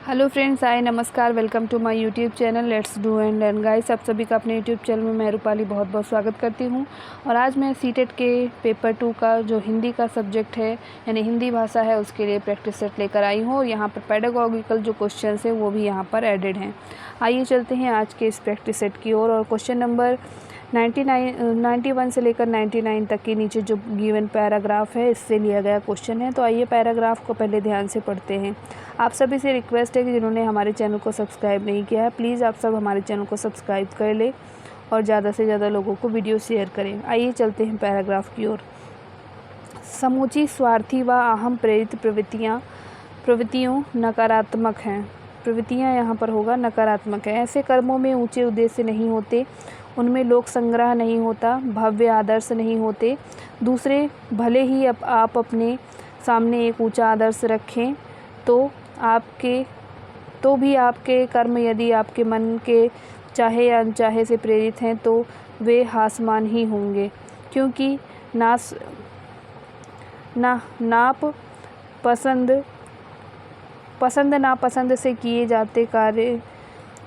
Hello friends, hi नमस्कार, welcome to my YouTube channel let's do and learn guys. आप सभी का अपने यूट्यूब चैनल में मैं रूपाली बहुत बहुत स्वागत करती हूं। और आज मैं सीटेट के पेपर 2 का जो हिंदी का सब्जेक्ट है यानी हिंदी भाषा है उसके लिए प्रैक्टिस सेट लेकर आई हूं। और यहाँ पर पेडागॉजिकल जो क्वेश्चन है वो भी यहाँ पर एडेड हैं। आइए चलते हैं आज के इस प्रैक्टिस सेट की ओर। और क्वेश्चन नंबर 91 से लेकर 99 तक के नीचे जो गिवन पैराग्राफ है इससे लिया गया क्वेश्चन है। तो आइए पैराग्राफ को पहले ध्यान से पढ़ते हैं। आप सभी से रिक्वेस्ट है कि जिन्होंने हमारे चैनल को सब्सक्राइब नहीं किया है प्लीज़ आप सब हमारे चैनल को सब्सक्राइब कर लें और ज़्यादा से ज़्यादा लोगों को वीडियो शेयर करें। आइए चलते हैं पैराग्राफ की ओर। समूची स्वार्थी व अहम प्रेरित प्रवृत्तियों नकारात्मक हैं। प्रवृत्तियाँ यहाँ पर होगा नकारात्मक है। ऐसे कर्मों में ऊंचे उद्देश्य नहीं होते, उनमें लोक संग्रह नहीं होता, भव्य आदर्श नहीं होते। दूसरे भले ही आप अपने सामने एक ऊंचा आदर्श रखें तो भी आपके कर्म यदि आपके मन के चाहे या अनचाहे से प्रेरित हैं तो वे हास्यमान ही होंगे, क्योंकि पसंद नापसंद से किए जाते कार्य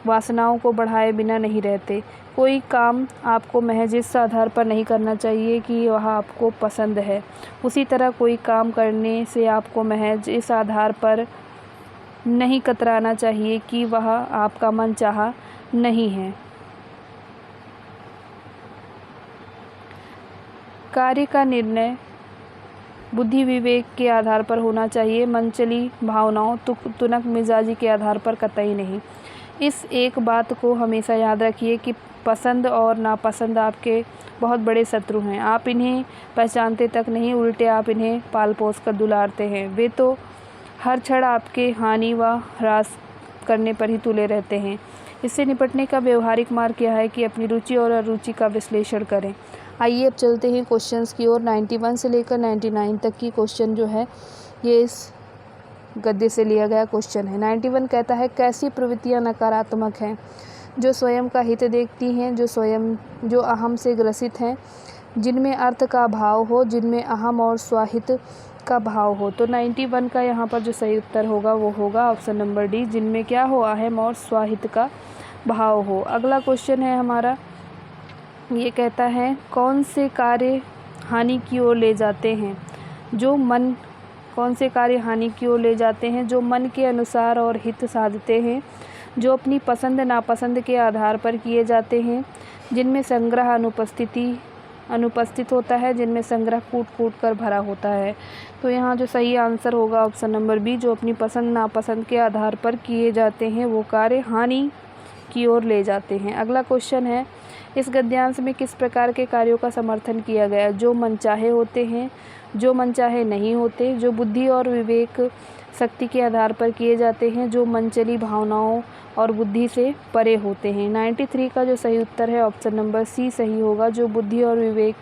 वासनाओं को बढ़ाए बिना नहीं रहते। कोई काम आपको महज इस आधार पर नहीं करना चाहिए कि वह आपको पसंद है, उसी तरह कोई काम करने से आपको महज इस आधार पर नहीं कतराना चाहिए कि वह आपका मन चाहा नहीं है। कार्य का निर्णय बुद्धि विवेक के आधार पर होना चाहिए, मनचली भावनाओं तुनक मिजाजी के आधार पर कतई नहीं। इस एक बात को हमेशा याद रखिए कि पसंद और नापसंद आपके बहुत बड़े शत्रु हैं। आप इन्हें पहचानते तक नहीं, उल्टे आप इन्हें पाल पोस कर दुलारते हैं। वे तो हर क्षण आपके हानि व ह्रास करने पर ही तुले रहते हैं। इससे निपटने का व्यवहारिक मार्ग क्या है कि अपनी रुचि और अरुचि का विश्लेषण करें। आइए अब चलते हैं क्वेश्चंस की ओर। 91 से लेकर 99 तक की क्वेश्चन जो है ये इस गद्य से लिया गया क्वेश्चन है। 91 कहता है, कैसी प्रवृत्तियां नकारात्मक हैं? जो स्वयं का हित देखती हैं, जो अहम से ग्रसित हैं, जिनमें अर्थ का अभाव हो, जिनमें अहम और स्वाहित का भाव हो। तो 91 का यहाँ पर जो सही उत्तर होगा वो होगा ऑप्शन नंबर डी, जिनमें क्या हो, अहम और स्वाहित का भाव हो। अगला क्वेश्चन है हमारा, ये कहता है, कौन से कार्य हानि की ओर ले जाते हैं? कौन से कार्य हानि की ओर ले जाते हैं? जो मन के अनुसार और हित साधते हैं, जो अपनी पसंद नापसंद के आधार पर किए जाते हैं, जिनमें संग्रह अनुपस्थित होता है, जिनमें संग्रह कूट कूट कर भरा होता है। तो यहाँ जो सही आंसर होगा ऑप्शन नंबर बी, जो अपनी पसंद नापसंद के आधार पर किए जाते हैं वो कार्य हानि की ओर ले जाते हैं। अगला क्वेश्चन है, इस गद्यांश में किस प्रकार के कार्यों का समर्थन किया गया? जो मनचाहे होते हैं, जो मनचाहे नहीं होते, जो बुद्धि और विवेक शक्ति के आधार पर किए जाते हैं, जो मनचली भावनाओं और बुद्धि से परे होते हैं। 93 का जो सही उत्तर है ऑप्शन नंबर सी सही होगा, जो बुद्धि और विवेक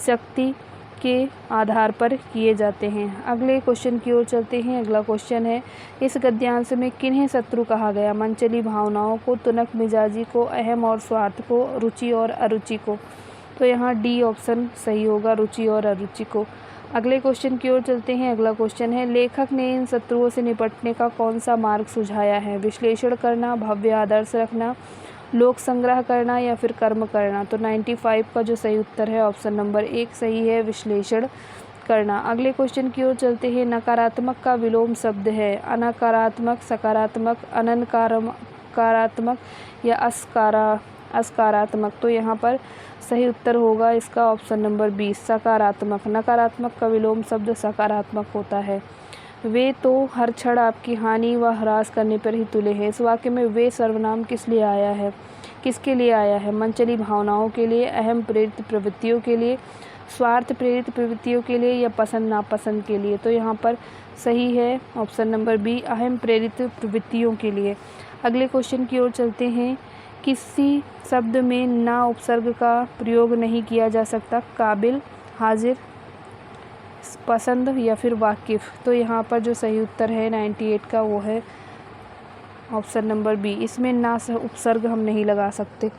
शक्ति के आधार पर किए जाते हैं। अगले क्वेश्चन की ओर चलते हैं। अगला क्वेश्चन है, इस गद्यांश में किन्हें शत्रु कहा गया? मनचली भावनाओं को, तुनक मिजाजी को, अहम और स्वार्थ को, रुचि और अरुचि को। तो यहाँ डी ऑप्शन सही होगा, रुचि और अरुचि को। अगले क्वेश्चन की ओर चलते हैं। अगला क्वेश्चन है, लेखक ने इन शत्रुओं से निपटने का कौन सा मार्ग सुझाया है? विश्लेषण करना, भव्य आदर्श रखना, लोक संग्रह करना या फिर कर्म करना। तो 95 का जो सही उत्तर है ऑप्शन नंबर 1 सही है, विश्लेषण करना। अगले क्वेश्चन की ओर चलते हैं। नकारात्मक का विलोम शब्द है अनकारात्मक, सकारात्मक, अनकारात्मक या असकारात्मक। तो यहाँ पर सही उत्तर होगा इसका ऑप्शन नंबर 20 सकारात्मक। नकारात्मक का विलोम शब्द सकारात्मक होता है। वे तो हर क्षण आपकी हानि व ह्रास करने पर ही तुले हैं। इस वाक्य में वे सर्वनाम किस लिए आया है, किसके लिए आया है? मनचली भावनाओं के लिए, अहम प्रेरित प्रवृत्तियों के लिए, स्वार्थ प्रेरित प्रवृत्तियों के लिए या पसंद नापसंद के लिए। तो यहाँ पर सही है ऑप्शन नंबर बी, अहम प्रेरित प्रवृत्तियों के लिए। अगले क्वेश्चन की ओर चलते हैं। किसी शब्द में ना उपसर्ग का प्रयोग नहीं किया जा सकता? काबिल, हाजिर, पसंद या फिर वाकिफ। तो यहाँ पर जो सही उत्तर है 98 का वो है ऑप्शन नंबर बी, इसमें ना उपसर्ग हम नहीं लगा सकते।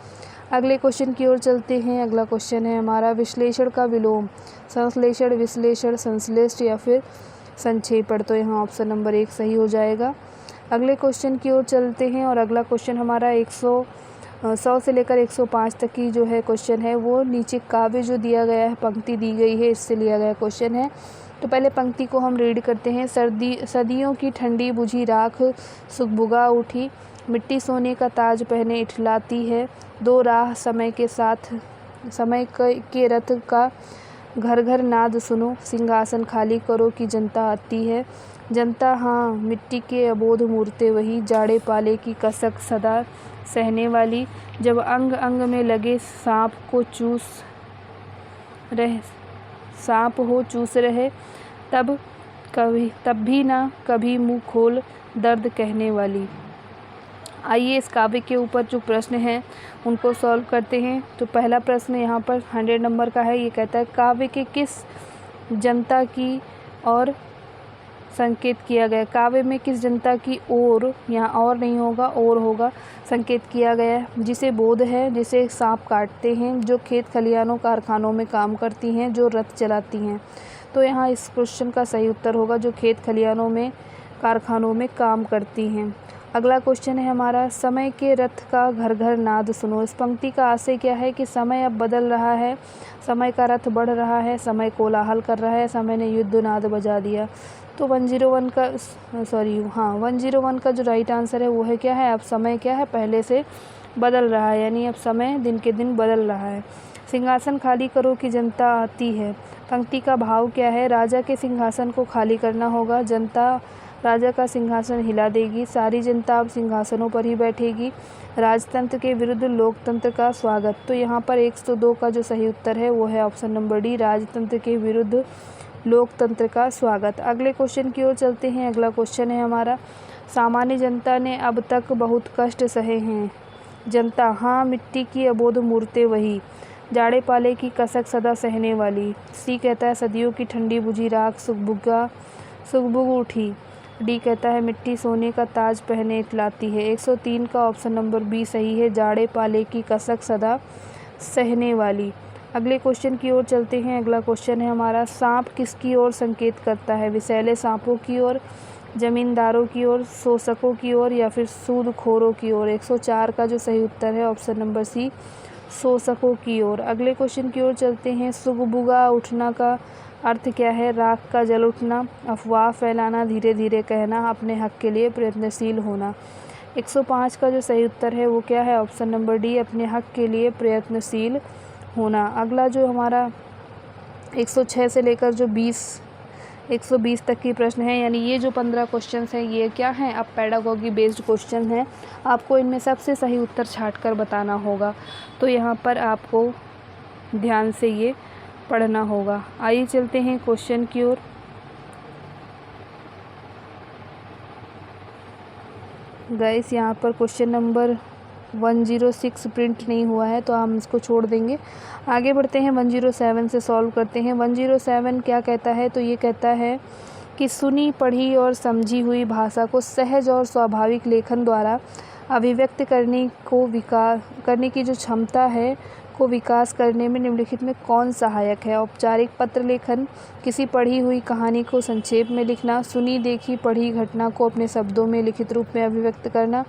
अगले क्वेश्चन की ओर चलते हैं। अगला क्वेश्चन है हमारा, विश्लेषण का विलोम संश्लेषण, विश्लेषण, संश्लेष या फिर संक्षेपण। तो यहाँ ऑप्शन नंबर 1 सही हो जाएगा। अगले क्वेश्चन की ओर चलते हैं और अगला क्वेश्चन हमारा 100 से लेकर 105 तक की जो है क्वेश्चन है वो नीचे काव्य जो दिया गया है, पंक्ति दी गई है, इससे लिया गया क्वेश्चन है। तो पहले पंक्ति को हम रीड करते हैं। सदियों की ठंडी बुझी राख सुगबुगा उठी, मिट्टी सोने का ताज पहने इठलाती है, दो राह समय के साथ समय के रथ का घर घर नाद सुनो, सिंहासन खाली करो कि जनता आती है। जनता हाँ मिट्टी के अबोध मूर्तें वही, जाड़े पाले की कसक सदा सहने वाली, जब अंग अंग में लगे सांप हो चूस रहे, तब भी ना कभी मुँह खोल दर्द कहने वाली। आइए इस काव्य के ऊपर जो प्रश्न हैं उनको सॉल्व करते हैं। तो पहला प्रश्न यहाँ पर 100 नंबर का है। ये कहता है काव्य के किस जनता की ओर संकेत किया गया। काव्य में किस जनता की ओर, यहाँ और नहीं होगा और होगा, संकेत किया गया है। जिसे बोध है, जिसे सांप काटते हैं, जो खेत खलिहानों कारखानों में काम करती हैं, जो रथ चलाती हैं। तो यहाँ इस क्वेश्चन का सही उत्तर होगा जो खेत खलिहानों में कारखानों में काम करती हैं। अगला क्वेश्चन है हमारा समय के रथ का घर घर नाद सुनो। इस पंक्ति का आशय क्या है कि समय अब बदल रहा है, समय का रथ बढ़ रहा है, समय कोलाहल कर रहा है, समय ने युद्ध नाद बजा दिया। तो 101 का जो राइट आंसर है वो है क्या है, अब समय क्या है पहले से बदल रहा है, यानी अब समय दिन के दिन बदल रहा है। सिंहासन खाली करो कि जनता आती है। पंक्ति का भाव क्या है, राजा के सिंहासन को खाली करना होगा, जनता राजा का सिंहासन हिला देगी, सारी जनता अब सिंहासनों पर ही बैठेगी, राजतंत्र के विरुद्ध लोकतंत्र का स्वागत। तो यहाँ पर 102 का जो सही उत्तर है वो है ऑप्शन नंबर डी, राजतंत्र के विरुद्ध लोकतंत्र का स्वागत। अगले क्वेश्चन की ओर चलते हैं। अगला क्वेश्चन है हमारा सामान्य जनता ने अब तक बहुत कष्ट सहे हैं। जनता हाँ मिट्टी की अबोध मूर्तें वही, जाड़े पाले की कसक सदा सहने वाली। सी कहता है सदियों की ठंडी बुझी राख सुगबुग उठी। डी कहता है मिट्टी सोने का ताज पहने इतलाती है। 103 का ऑप्शन नंबर बी सही है, जाड़े पाले की कसक सदा सहने वाली। अगले क्वेश्चन की ओर चलते हैं। अगला क्वेश्चन है हमारा सांप किसकी ओर संकेत करता है, विषैले सांपों की ओर, जमींदारों की ओर, शोषकों की ओर या फिर सूदखोरों की ओर। 104 का जो सही उत्तर है ऑप्शन नंबर सी, शोषकों की ओर। अगले क्वेश्चन की ओर चलते हैं। सुगबुगा उठना का अर्थ क्या है, राख का जल उठना, अफवाह फैलाना, धीरे धीरे कहना, अपने हक के लिए प्रयत्नशील होना। 105 का जो सही उत्तर है वो क्या है, ऑप्शन नंबर डी, अपने हक के लिए प्रयत्नशील होना। अगला जो हमारा 106 से लेकर जो 120 तक की प्रश्न है, यानी ये जो 15 क्वेश्चंस हैं ये क्या हैं, अब पेडागॉजी बेस्ड क्वेश्चन हैं। आपको इनमें सबसे सही उत्तर छांटकर बताना होगा। तो यहाँ पर आपको ध्यान से ये पढ़ना होगा। आइए चलते हैं क्वेश्चन की ओर। गाइस यहाँ पर क्वेश्चन नंबर 106 प्रिंट नहीं हुआ है तो हम इसको छोड़ देंगे। आगे बढ़ते हैं, 107 से सॉल्व करते हैं। 107 क्या कहता है, तो ये कहता है कि सुनी पढ़ी और समझी हुई भाषा को सहज और स्वाभाविक लेखन द्वारा अभिव्यक्त करने की जो क्षमता है को विकास करने में निम्नलिखित में कौन सहायक है। औपचारिक पत्र लेखन, किसी पढ़ी हुई कहानी को संक्षेप में लिखना, सुनी देखी पढ़ी घटना को अपने शब्दों में लिखित रूप में अभिव्यक्त करना,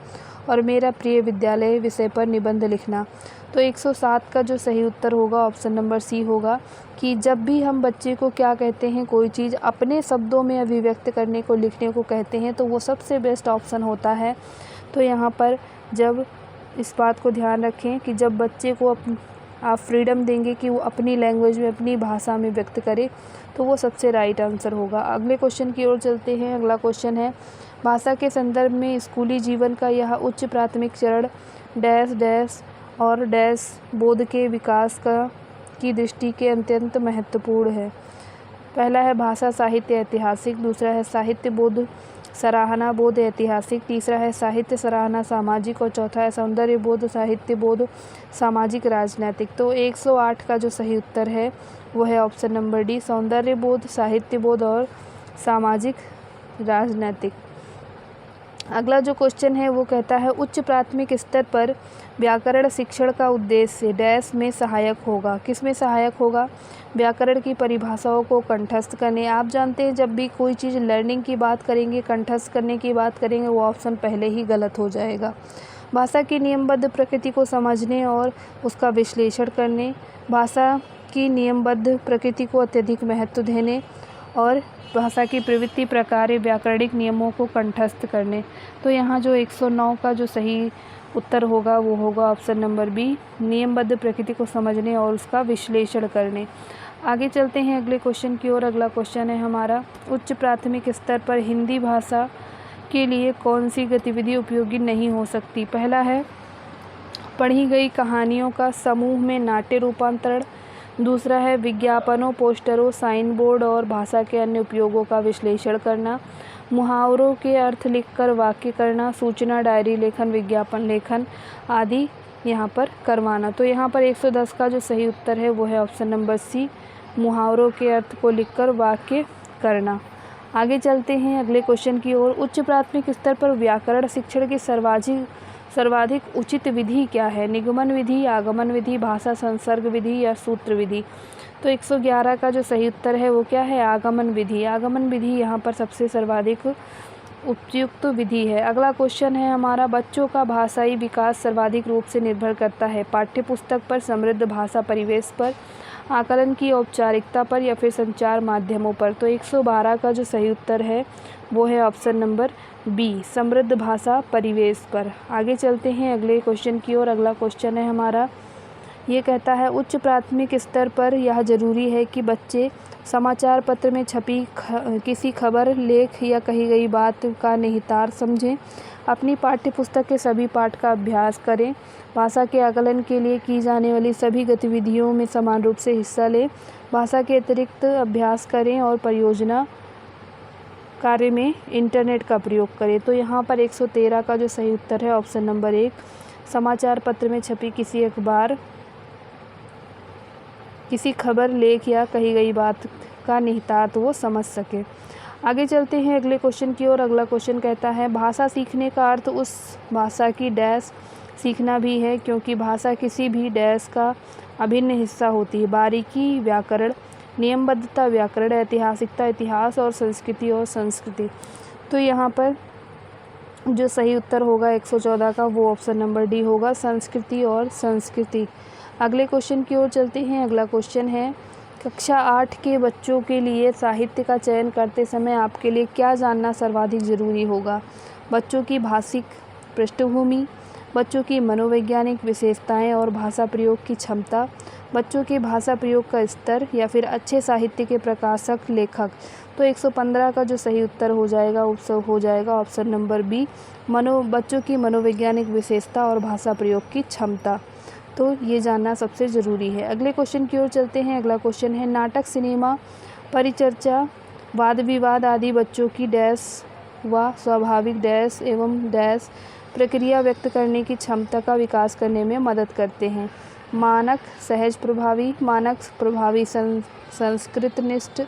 और मेरा प्रिय विद्यालय विषय पर निबंध लिखना। तो 107 का जो सही उत्तर होगा ऑप्शन नंबर सी होगा कि जब भी हम बच्चे को क्या कहते हैं, कोई चीज़ अपने शब्दों में अभिव्यक्त करने को, लिखने को कहते हैं, तो वो सबसे बेस्ट ऑप्शन होता है। तो यहाँ पर जब इस बात को ध्यान रखें कि जब बच्चे को आप फ्रीडम देंगे कि वो अपनी लैंग्वेज में, अपनी भाषा में व्यक्त करे, तो वो सबसे राइट आंसर होगा। अगले क्वेश्चन की ओर चलते हैं। अगला क्वेश्चन है भाषा के संदर्भ में स्कूली जीवन का यह उच्च प्राथमिक चरण डैश डैश और डैश बोध के विकास की दृष्टि के अत्यंत महत्वपूर्ण है। पहला है भाषा साहित्य ऐतिहासिक, दूसरा है साहित्य बोध सराहना बोध ऐतिहासिक, तीसरा है साहित्य सराहना सामाजिक, और चौथा है सौंदर्य बोध साहित्य बोध सामाजिक राजनैतिक। तो 108 का जो सही उत्तर है वो है ऑप्शन नंबर डी, सौंदर्य बोध साहित्य बोध और सामाजिक राजनैतिक। अगला जो क्वेश्चन है वो कहता है उच्च प्राथमिक स्तर पर व्याकरण शिक्षण का उद्देश्य डैश में सहायक होगा। किस में सहायक होगा? व्याकरण की परिभाषाओं को कंठस्थ करने। आप जानते हैं जब भी कोई चीज़ लर्निंग की बात करेंगे, कंठस्थ करने की बात करेंगे, वो ऑप्शन पहले ही गलत हो जाएगा। भाषा की नियमबद्ध प्रकृति को समझने और उसका विश्लेषण करने, भाषा की नियमबद्ध प्रकृति को अत्यधिक महत्व देने और भाषा की प्रवृत्ति प्रकार व्याकरणिक नियमों को कंठस्थ करने। तो यहाँ जो 109 का जो सही उत्तर होगा वो होगा ऑप्शन नंबर बी, नियमबद्ध प्रकृति को समझने और उसका विश्लेषण करने। आगे चलते हैं अगले क्वेश्चन की ओर। अगला क्वेश्चन है हमारा उच्च प्राथमिक स्तर पर हिंदी भाषा के लिए कौन सी गतिविधि उपयोगी नहीं हो सकती? पहला है पढ़ी गई कहानियों का समूह में नाट्य रूपांतरण। दूसरा है विज्ञापनों, पोस्टरों, साइन बोर्ड और भाषा के अन्य उपयोगों का विश्लेषण करना। मुहावरों के अर्थ लिखकर वाक्य करना। सूचना डायरी लेखन, विज्ञापन लेखन आदि यहाँ पर करवाना। तो यहाँ पर 110 का जो सही उत्तर है वो है ऑप्शन नंबर सी, मुहावरों के अर्थ को लिखकर वाक्य करना। आगे चलते हैं अगले क्वेश्चन की ओर। उच्च प्राथमिक स्तर पर व्याकरण शिक्षण की सर्वाधिक उचित विधि क्या है? निगमन विधि, आगमन विधि, भाषा संसर्ग विधि या सूत्र विधि? तो 111 का जो सही उत्तर है वो क्या है? आगमन विधि। आगमन विधि यहाँ पर सबसे सर्वाधिक उपयुक्त विधि है। अगला क्वेश्चन है हमारा बच्चों का भाषाई विकास सर्वाधिक रूप से निर्भर करता है पाठ्य पुस्तक पर, समृद्ध भाषा परिवेश पर, आकलन की औपचारिकता पर या फिर संचार माध्यमों पर? तो 112 का जो सही उत्तर है वो है ऑप्शन नंबर बी, समृद्ध भाषा परिवेश पर। आगे चलते हैं अगले क्वेश्चन की ओर। अगला क्वेश्चन है हमारा ये कहता है उच्च प्राथमिक स्तर पर यह जरूरी है कि बच्चे समाचार पत्र में छपी किसी खबर, लेख या कही गई बात का निहितार्थ समझें, अपनी पाठ्य पुस्तक के सभी पाठ का अभ्यास करें, भाषा के आकलन के लिए की जाने वाली सभी गतिविधियों में समान रूप से हिस्सा लें, भाषा के अतिरिक्त अभ्यास करें और परियोजना कार्य में इंटरनेट का प्रयोग करें। तो यहाँ पर 113 का जो सही उत्तर है ऑप्शन नंबर 1, समाचार पत्र में छपी किसी अखबार, किसी खबर, लेख या कही गई बात का निहितार्थ वो समझ सके। आगे चलते हैं अगले क्वेश्चन की ओर। अगला क्वेश्चन कहता है भाषा सीखने का अर्थ उस भाषा की डैश सीखना भी है क्योंकि भाषा किसी भी डैश का अभिन्न हिस्सा होती है। बारीकी व्याकरण, नियमबद्धता व्याकरण, ऐतिहासिकता इतिहास और संस्कृति। तो यहाँ पर जो सही उत्तर होगा 114 का वो ऑप्शन नंबर डी होगा, संस्कृति और संस्कृति। अगले क्वेश्चन की ओर चलते हैं। अगला क्वेश्चन है कक्षा 8 के बच्चों के लिए साहित्य का चयन करते समय आपके लिए क्या जानना सर्वाधिक ज़रूरी होगा? बच्चों की भाषिक पृष्ठभूमि, बच्चों की मनोवैज्ञानिक विशेषताएं और भाषा प्रयोग की क्षमता, बच्चों के भाषा प्रयोग का स्तर या फिर अच्छे साहित्य के प्रकाशक लेखक? तो 115 का जो सही उत्तर हो जाएगा ऑप्शन नंबर बी, बच्चों की मनोवैज्ञानिक विशेषता और भाषा प्रयोग की क्षमता। तो ये जानना सबसे ज़रूरी है। अगले क्वेश्चन की ओर चलते हैं। अगला क्वेश्चन है नाटक, सिनेमा, परिचर्चा, वाद विवाद आदि बच्चों की डैश व स्वाभाविक डैश एवं डैश प्रक्रिया व्यक्त करने की क्षमता का विकास करने में मदद करते हैं। मानक, सहज प्रभावी, मानक प्रभावी संस्कृतनिष्ठ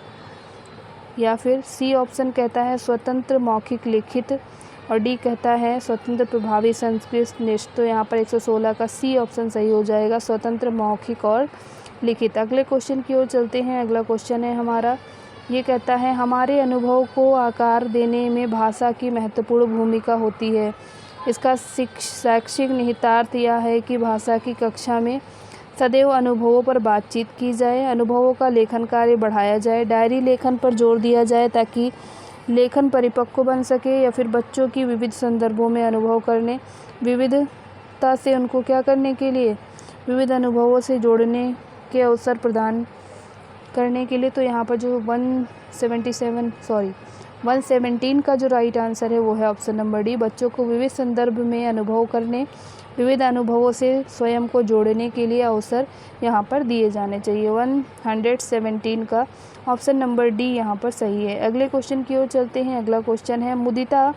या फिर सी ऑप्शन कहता है स्वतंत्र मौखिक लिखित और डी कहता है स्वतंत्र प्रभावी संस्कृतनिष्ठ। तो यहाँ पर 116 का सी ऑप्शन सही हो जाएगा, स्वतंत्र मौखिक और लिखित। अगले क्वेश्चन की ओर चलते हैं। अगला क्वेश्चन है हमारा ये कहता है हमारे अनुभव को आकार देने में भाषा की महत्वपूर्ण भूमिका होती है। इसका शैक्षिक निहितार्थ यह है कि भाषा की कक्षा में सदैव अनुभवों पर बातचीत की जाए, अनुभवों का लेखन कार्य बढ़ाया जाए, डायरी लेखन पर जोर दिया जाए ताकि लेखन परिपक्व बन सके, या फिर बच्चों की विविध संदर्भों में अनुभव करने, विविधता से उनको क्या करने के लिए, विविध अनुभवों से जोड़ने के अवसर प्रदान करने के लिए। तो यहाँ पर जो 117 का जो राइट आंसर है वो है ऑप्शन नंबर डी, बच्चों को विविध संदर्भ में अनुभव करने, विविध अनुभवों से स्वयं को जोड़ने के लिए अवसर यहाँ पर दिए जाने चाहिए। 117 का ऑप्शन नंबर डी यहाँ पर सही है। अगले क्वेश्चन की ओर चलते हैं। अगला क्वेश्चन है मुदिता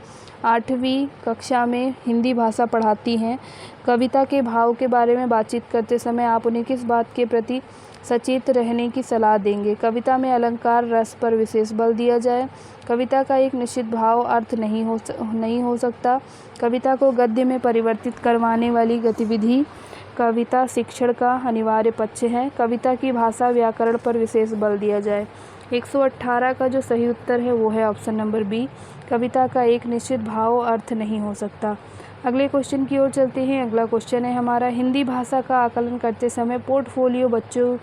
8वीं कक्षा में हिंदी भाषा पढ़ाती हैं। कविता के भाव के बारे में बातचीत करते समय आप उन्हें किस बात के प्रति सचेत रहने की सलाह देंगे। कविता में अलंकार रस पर विशेष बल दिया जाए। कविता का एक निश्चित भाव अर्थ नहीं हो सकता। कविता को गद्य में परिवर्तित करवाने वाली गतिविधि कविता शिक्षण का अनिवार्य पक्ष है। कविता की भाषा व्याकरण पर विशेष बल दिया जाए। 118 का जो सही उत्तर है वो है ऑप्शन नंबर बी, कविता का एक निश्चित भाव अर्थ नहीं हो सकता। अगले क्वेश्चन की ओर चलते हैं। अगला क्वेश्चन है हमारा, हिंदी भाषा का आकलन करते समय पोर्टफोलियो बच्चों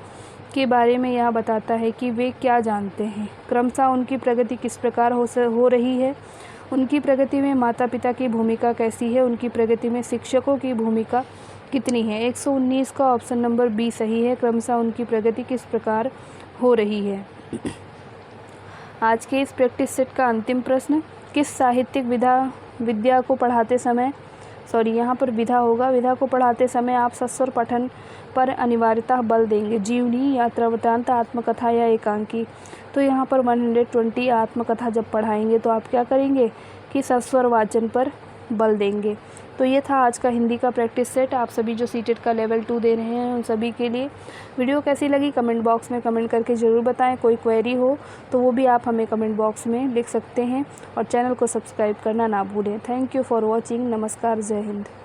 के बारे में यह बताता है कि वे क्या जानते हैं। क्रमशः उनकी प्रगति किस प्रकार हो रही है, उनकी प्रगति में माता पिता की भूमिका कैसी है, उनकी प्रगति में शिक्षकों की भूमिका कितनी है। 119 का ऑप्शन नंबर बी सही है, क्रमशः उनकी प्रगति किस प्रकार हो रही है। आज के इस प्रैक्टिस सेट का अंतिम प्रश्न, किस साहित्यिक विधा को पढ़ाते समय आप सस्वर पठन पर अनिवार्यतः बल देंगे। जीवनी, यात्रा वृत्तांत, आत्मकथा या एकांकी। तो यहाँ पर 120 आत्मकथा जब पढ़ाएंगे तो आप क्या करेंगे कि सस्वर वाचन पर बल देंगे। तो ये था आज का हिंदी का प्रैक्टिस सेट। आप सभी जो सीटेट का लेवल 2 दे रहे हैं उन सभी के लिए वीडियो कैसी लगी कमेंट बॉक्स में कमेंट करके ज़रूर बताएं। कोई क्वेरी हो तो वो भी आप हमें कमेंट बॉक्स में लिख सकते हैं और चैनल को सब्सक्राइब करना ना भूलें। Thank you for watching. नमस्कार, जय हिंद।